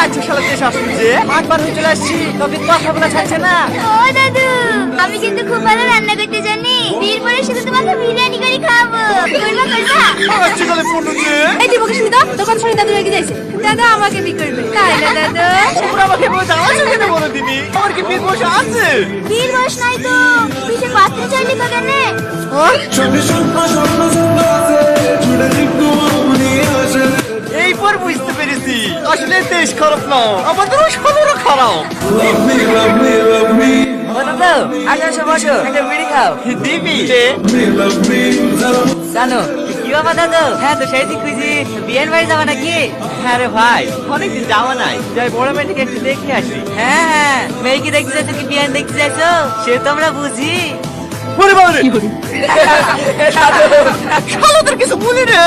আচ্ছা শালা দেশ আসছে যে একবার হয়ে চলে আসছি তবে কথা বলা ছাড়ছে না। ও দাদু, আমি কিন্তু খুব ভালো রান্না করতে জানি। বিয়ের পরে শুধু তোমাকে বিরিয়ানি করে খাওয়াবো। করবা করবা? আচ্ছা তাহলে ফোন দে। এই দিবকে শুনি তো তোর কথা শুনি দাদু রেগে যাইছে। দাদা আমাকে বি করবে তাই না দাদু? তোমরা আমাকে বলছো আমাকে কেন বলে দিবি? আমার কি বিয়ে বসে আছে? বিয়ের বয়স নাই তো, পিছে পাত্র চাইলি তো কেন? এই পর বুঝতে পেরেছি আসলে দেশ খারাপ না, আমাদেরও শহরও খারাপ। দাদা আগে আসো বসো, একটা বিড়ি খাও। দিবি জানো কি বাবা দাদু? হ্যাঁ তো সেই দিক খুঁজি বিয়ের বাড়ি যাবা নাকি? হ্যাঁ রে ভাই অনেকদিন যাওয়া নাই, যাই বড় মেয়েটিকে একটু দেখে আসি। হ্যাঁ হ্যাঁ মেয়ে কি দেখতে যাচ্ছ কি বিয়ান দেখতে যাচ্ছ সে তো আমরা বুঝি। শালাদের কিছু বলি রে।